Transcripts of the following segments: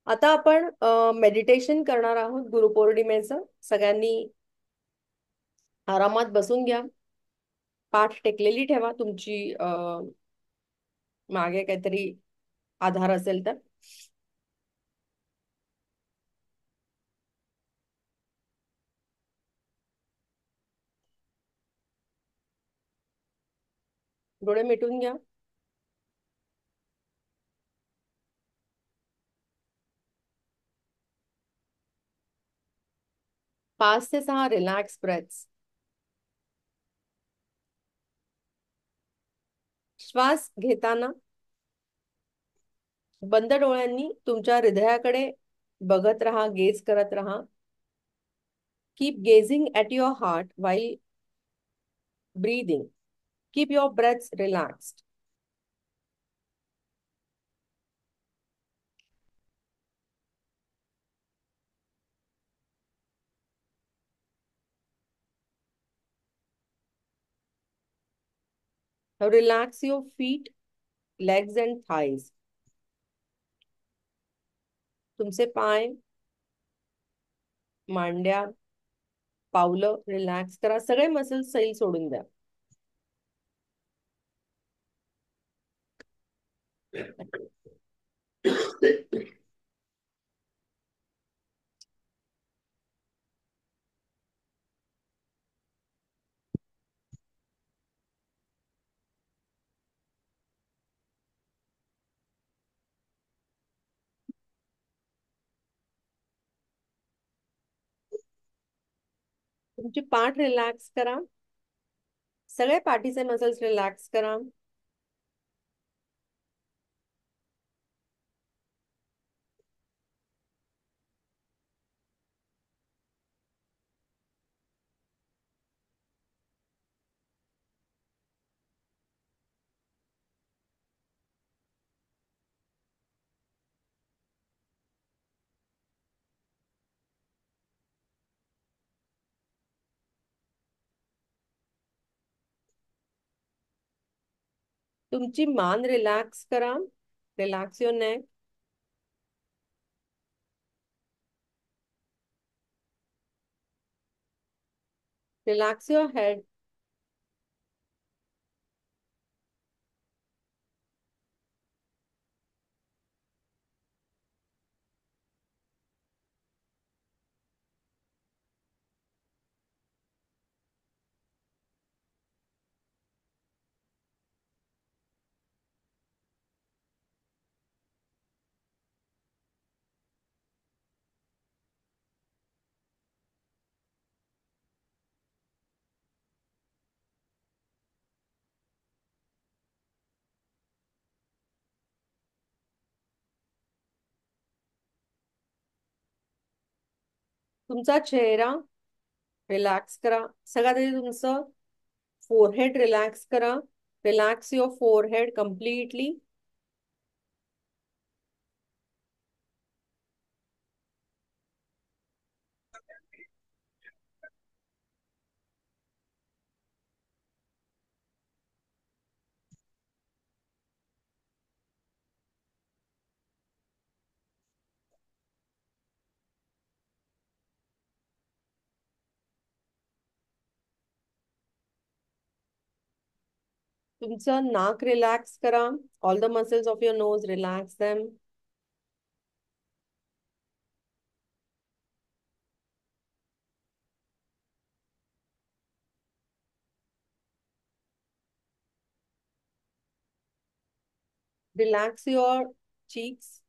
आता आपण मेडिटेशन करणार आहोत गुरुपौर्णिमेचं. सगळ्यांनी आरामात बसून घ्या. पाठ टेकलेली ठेवा तुमची मागे काहीतरी आधार असेल तर. डोळे मिटून घ्या. 5 ते 6 रिलॅक्स ब्रेथ्स. श्वास घेताना बंद डोळ्यांनी तुमच्या हृदयाकडे बघत राहा, गेज करत राहा. Keep gazing at your heart while breathing. Keep your breaths relaxed. Now relax your feet, legs and thighs. तुमचे पाय, मांड्या, पावलं रिलॅक्स करा. सगळे मसल्स सैल सोडून द्या. तुमची पाठ रिलॅक्स करा. सगळे पाठीचे मसल्स रिलॅक्स करा. तुमची मान रिलॅक्स करा. Relax your neck. Relax your head. तुमचा चेहरा रिलॅक्स करा. सगळ्यात आधी तुमचं फोरहेड रिलॅक्स करा. Relax your forehead completely. तुमचं नाक रिलॅक्स करा. All the muscles of your nose relax them. Relax your cheeks.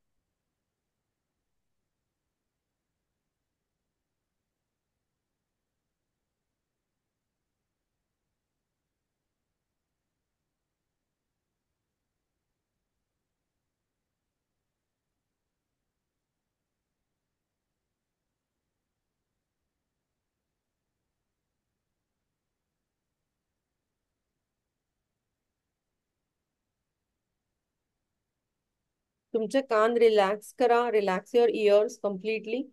तुमचे कान रिलॅक्स करा. Relax your ears completely.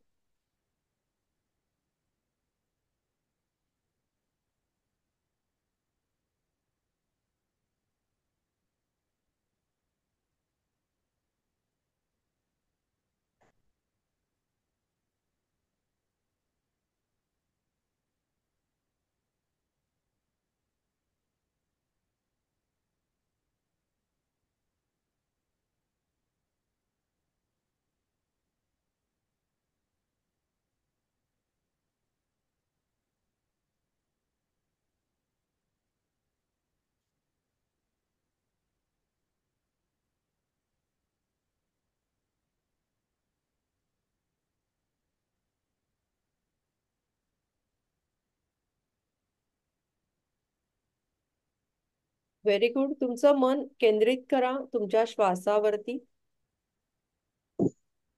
Very good. तुमचं मन केंद्रित करा तुमच्या श्वासावरती.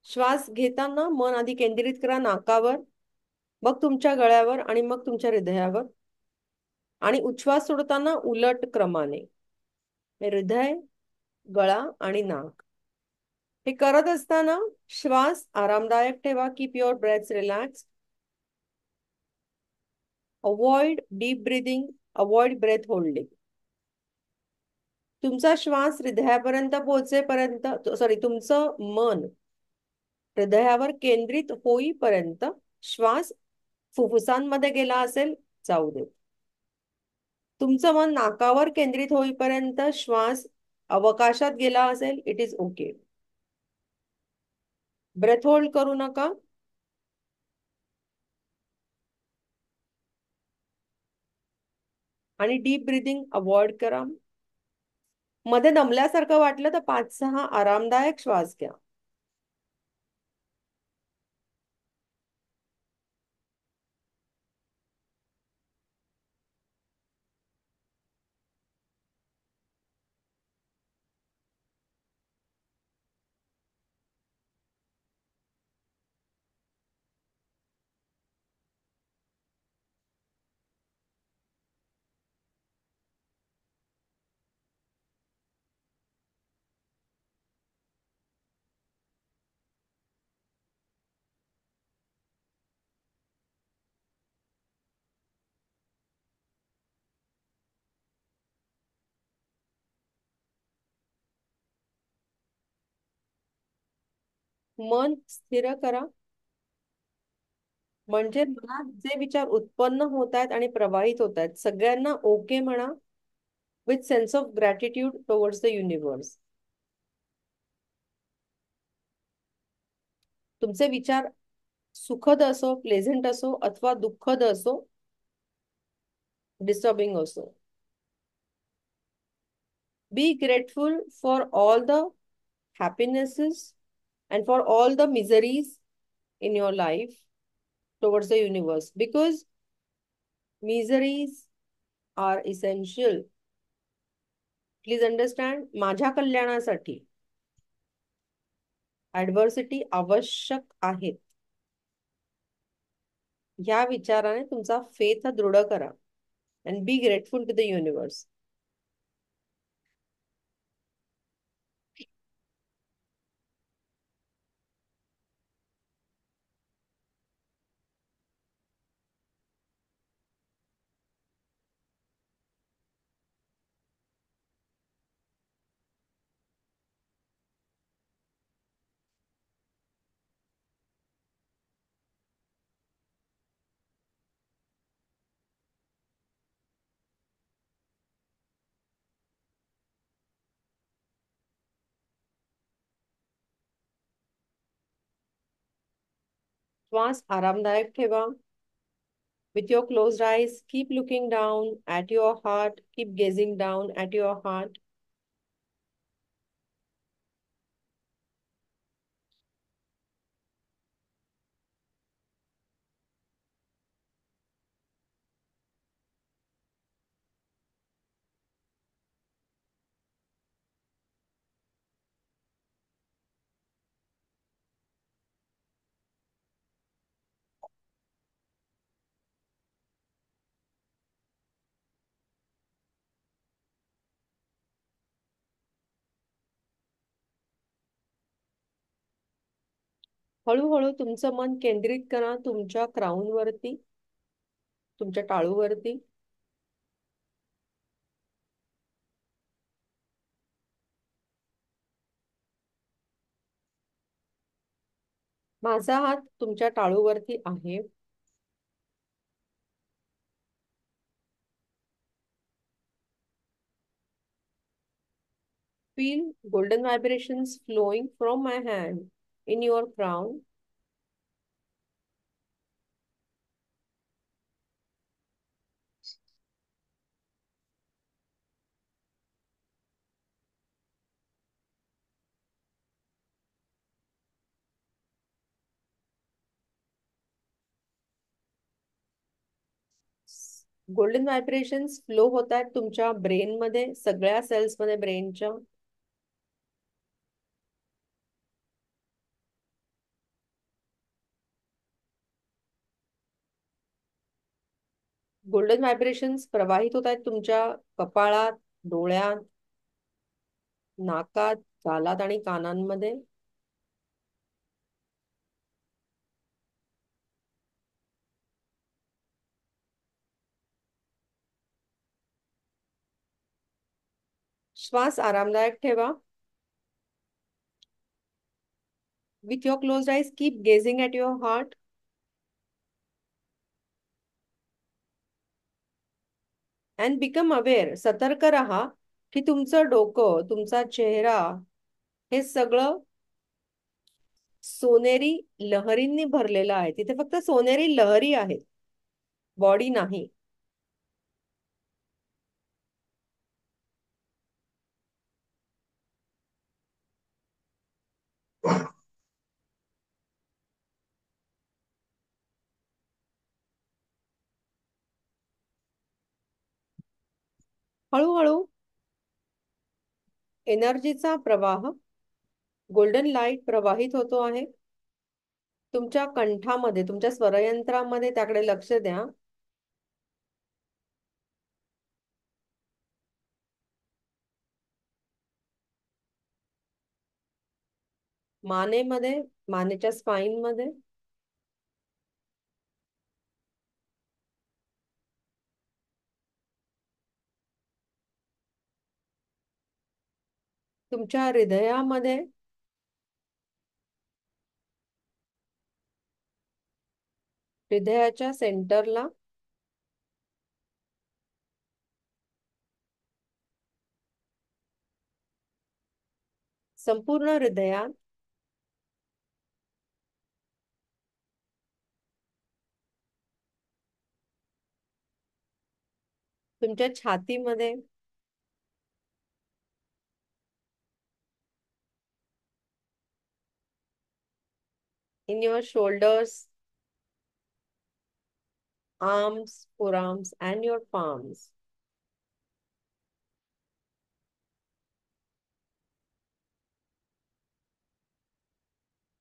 श्वास घेताना मन आधी केंद्रित करा नाकावर, मग तुमच्या गळ्यावर आणि मग तुमच्या हृदयावर. आणि उच्छ्वास सोडताना उलट क्रमाने, हृदय, गळा आणि नाक. हे करत असताना श्वास आरामदायक ठेवा. Keep your breath relax. Avoid deep breathing, avoid breath holding. तुमचा श्वास हृदयापर्यंत पोहोचेपर्यंत, सॉरी, तुमचं मन हृदयावर केंद्रित होईपर्यंत श्वास फुफ्फुसांमध्ये गेला असेल जाऊ दे. तुमचं मन नाकावर केंद्रित होईपर्यंत श्वास अवकाशात गेला असेल, it is okay. Breath hold करू नका. आणि डीप ब्रिदिंग अवॉइड करा. मध्ये दमल्यासारखं वाटलं तर 5-6 आरामदायक श्वास घ्या. मन स्थिर करा. म्हणजे मनात जे विचार उत्पन्न होत आहेत आणि प्रवाहित होत आहेत सगळ्यांना ओके म्हणा. With sense of gratitude towards the universe. तुमचे विचार सुखद असो, प्लेझंट असो अथवा दुःखद असो, डिस्टर्बिंग असो. Be grateful for all the happinesses and for all the miseries in your life towards the universe, because miseries are essential. Please understand, माझ्या कल्याणासाठी ऍडव्हर्सिटी आवश्यक आहेत. या विचाराने तुमचा फेथ दृढ करा. And be grateful to the universe. श्वास आरामदायक ठेवा. With your closed eyes, keep looking down at your heart. Keep gazing down at your heart. हळूहळू तुमचं मन केंद्रित करा तुमच्या क्राऊनवरती, तुमच्या टाळूवरती. माझा हात तुमच्या टाळूवरती आहे. Feel golden vibrations flowing from my hand in your crown. Golden vibrations flow होत आहेत तुमच्या ब्रेनमध्ये, सगळ्या सेल्समध्ये ब्रेनच्या. गोल्डन व्हायब्रेशन्स प्रवाहित होत आहेत तुमच्या कपाळात, डोळ्यात, नाकात, गालात आणि कानांमध्ये. श्वास आरामदायक ठेवा. With your closed eyes keep gazing at your heart and become aware. सतर्क रहा की तुमचं डोकं, तुमचा चेहरा हे सगळं सोनेरी लहरींनी भरलेलं आहे. तिथे फक्त सोनेरी लहरी आहेत, बॉडी नाही. हळूहळू एनर्जीचा प्रवाह, गोल्डन लाईट प्रवाहित होतो आहे तुमच्या कंठामध्ये, तुमच्या स्वरयंत्रामध्ये. त्याकडे लक्ष द्या. मानेमध्ये, मानेच्या स्पाईन मध्ये, तुमच्या हृदयामध्ये, हृदयाच्या सेंटरला, संपूर्ण हृदयात, तुमच्या छातीमध्ये, in your shoulders, arms, forearms and your palms.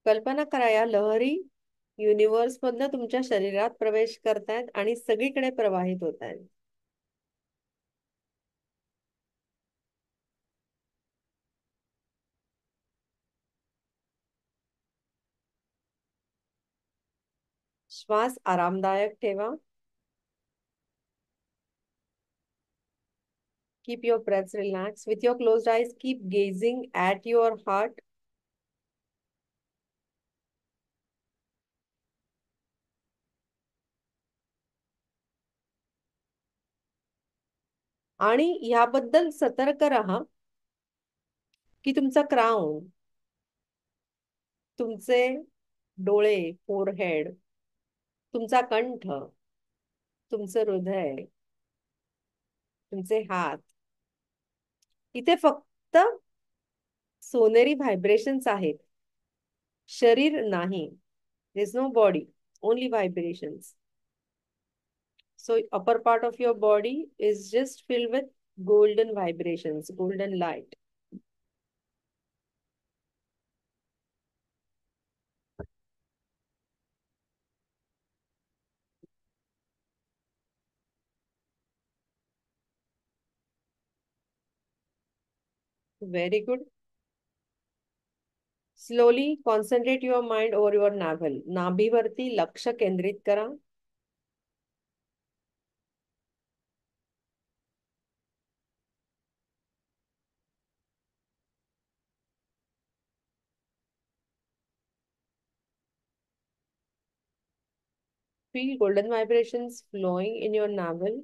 कल्पना करा या लहरी युनिव्हर्स मधनं तुमच्या शरीरात प्रवेश करतायत आणि सगळीकडे प्रवाहित होत आहेत. श्वास आरामदायक ठेवा. Keep your breaths relaxed. With your closed eyes, keep gazing at your heart. आणि याबद्दल सतर्क राहा की तुमचा क्राउन, तुमचे डोळे, फोरहेड, तुमचा कंठ, तुमचं हृदय, तुमचे हात, इथे फक्त सोनेरी व्हायब्रेशन्स आहेत, शरीर नाही. There is no body, only vibrations. So upper part of your body is just filled with golden vibrations, golden light. Very good. Slowly concentrate your mind over your navel. नाभीवरती लक्ष केंद्रित करा. Feel golden vibrations flowing in your navel.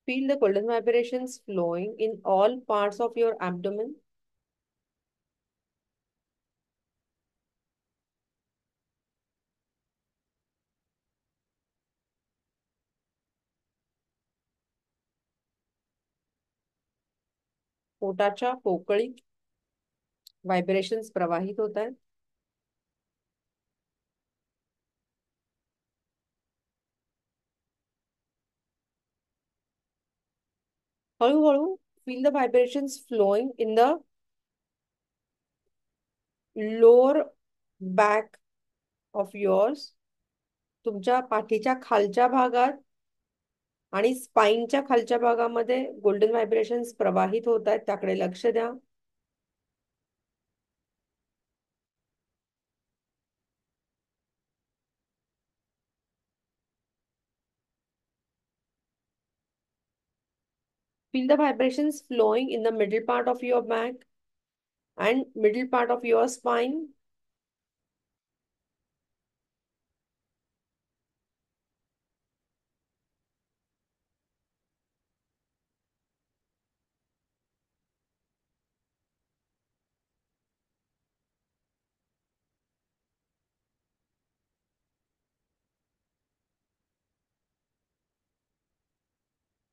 Feel the golden vibrations flowing in all parts of your abdomen. पोटाच्या पोकळीत vibrations प्रवाहित होत आहेत. हळूहळू feel the vibrations flowing in the lower back of yours. तुमच्या पाठीच्या खालच्या भागात आणि स्पाइनच्या खालच्या भागामध्ये गोल्डन व्हायब्रेशन्स प्रवाहित होत आहेत, त्याकडे लक्ष द्या. Feel the vibrations flowing in the middle part of your back and middle part of your spine.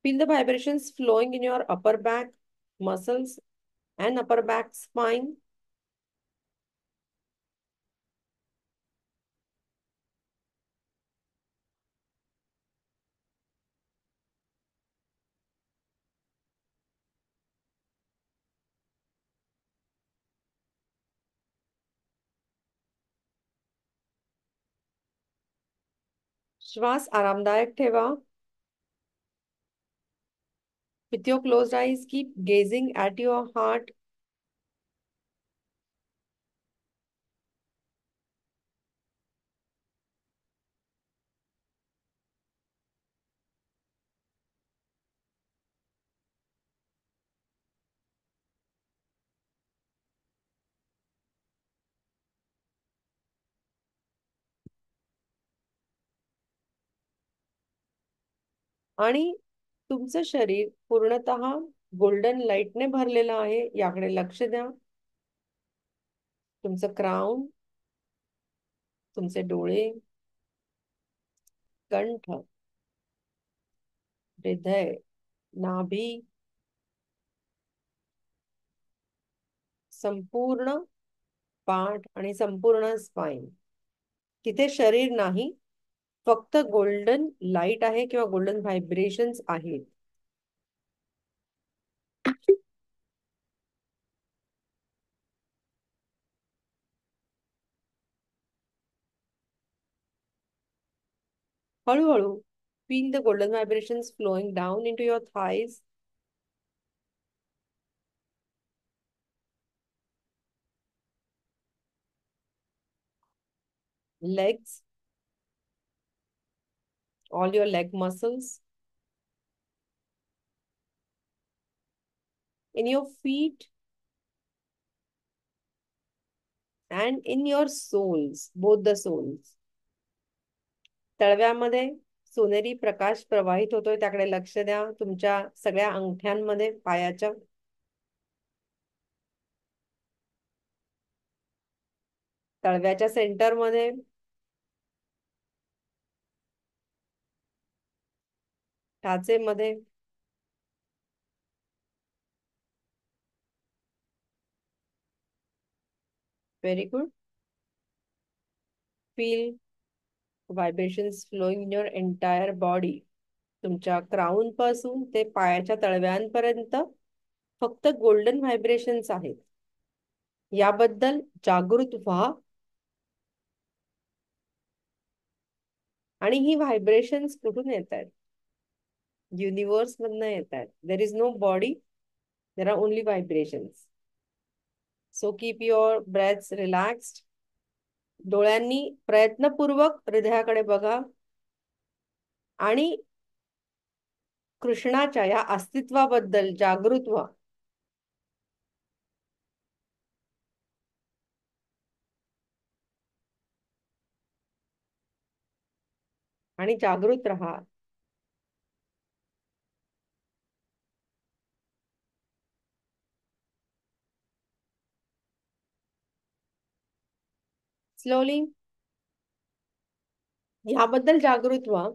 Feel the vibrations flowing in your upper back muscles and upper back spine. श्वास आरामदायक ठेवा. With your closed eyes, keep gazing at your heart. आणि तुमचं शरीर पूर्णतः golden लाईटने भरलेलं आहे, याकडे लक्ष द्या. तुमचं क्राउन, तुमचे डोळे, कंठ, हृदय, नाभी, संपूर्ण पाठ आणि संपूर्ण स्पाइन. तिथे शरीर नाही, फक्त गोल्डन लाईट आहे किंवा गोल्डन व्हायब्रेशन्स आहेत. हळूहळू feel the golden vibrations flowing down into your thighs, legs, all your leg muscles, in your feet, and in your soles, both the soles. तळव्यामध्ये सोनेरी प्रकाश प्रवाहित होतोय, त्याकडे लक्ष द्या. तुमच्या सगळ्या अंगठ्यांमध्ये पायाच्या, तळव्याच्या सेंटरमध्ये, टाचेमध्ये, very good. Feel vibrations flowing in your entire body. तुमच्या क्राउन पासून ते पायाच्या तळव्यांपर्यंत फक्त गोल्डन व्हायब्रेशन्स आहेत. याबद्दल जागृत व्हा. आणि ही व्हायब्रेशन्स कुठून येत आहेत? युनिवर्स मधनं येत आहेत. There is no body, there are only vibrations. So keep your breaths relaxed. डोळ्यांनी प्रयत्नपूर्वक हृदयाकडे बघा आणि कृष्णाच्या या अस्तित्वाबद्दल जागृत व्हा. आणि जागृत राहा. स्लोली ह्याबद्दल जागृत व्हा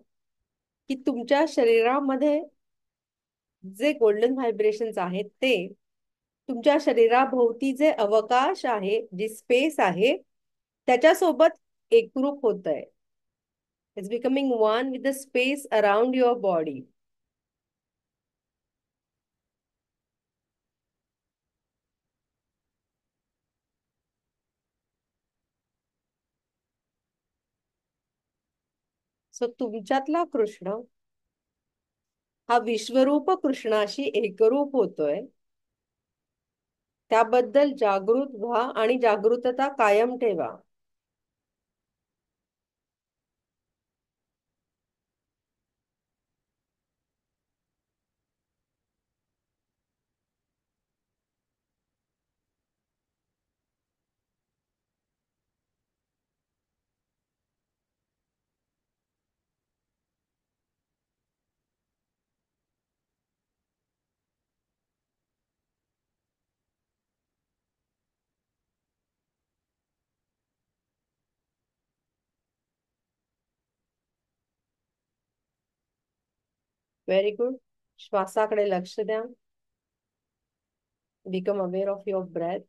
की तुमच्या शरीरामध्ये जे गोल्डन व्हायब्रेशन्स आहेत ते तुमच्या शरीराभोवती जे अवकाश आहे, जी स्पेस आहे, त्याच्यासोबत एकरूप होत आहे. It's becoming one with the space around your body. So तुमच्यातला कृष्ण हा विश्वरूप कृष्णाशी एकरूप होतोय. त्याबद्दल जागृत व्हा आणि जागृतता कायम ठेवा. Very good. श्वासाकडे लक्ष द्या. Become aware of your breath.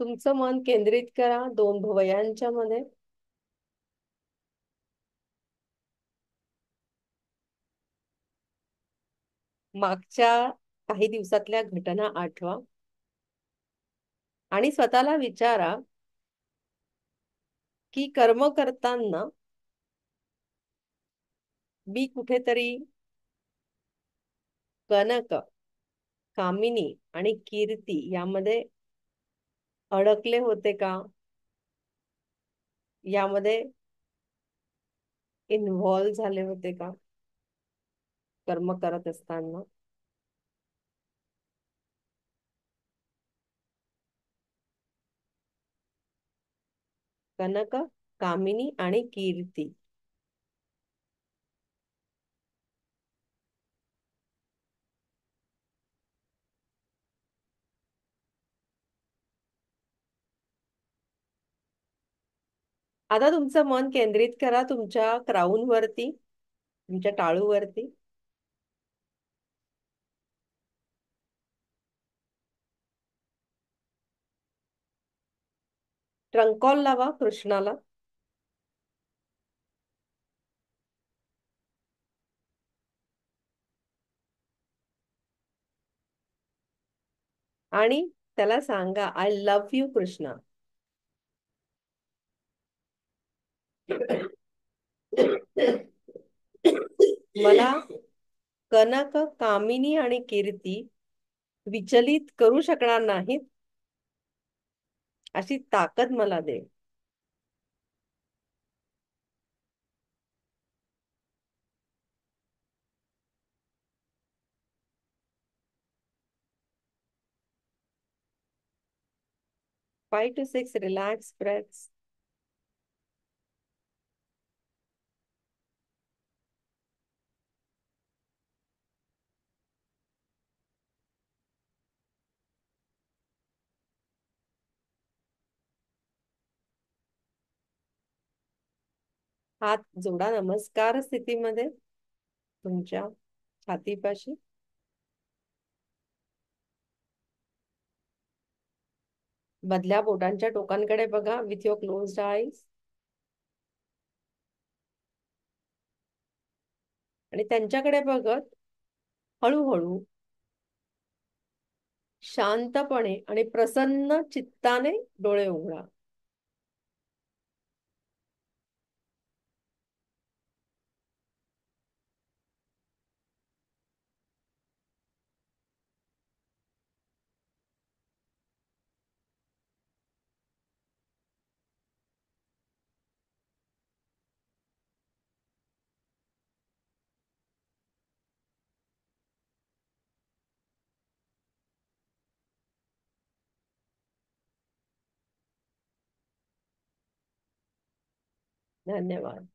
तुमचं मन केंद्रित करा दोन भुवयांच्या मध्ये. मागच्या काही दिवसातल्या घटना आठवा आणि स्वतःला विचारा की कर्म करताना मी कुठेतरी कनक, कामिनी आणि कीर्ती यामध्ये अडकले होते का? यामध्ये इन्व्हॉल्व झाले होते का कर्म करत असताना? कनक, कामिनी आणि कीर्ती. आता तुमचं मन केंद्रित करा तुमच्या क्राऊन वरती, तुमच्या टाळूवरती. ट्रंकॉल लावा कृष्णाला. आणि त्याला सांगा, आय लव्ह यू कृष्णा. मला कनक, कामिनी आणि कीर्ती विचलित करू शकणार नाहीत अशी ताकद मला दे. Five to six relax breaths. हात जोडा नमस्कार स्थितीमध्ये तुमच्या छातीपाशी. मधल्या बोटांच्या टोकांकडे बघा विथ युअर क्लोज्ड आईज. आणि त्यांच्याकडे बघत हळूहळू, शांतपणे आणि प्रसन्न चित्ताने डोळे उघडा. धन्यवाद.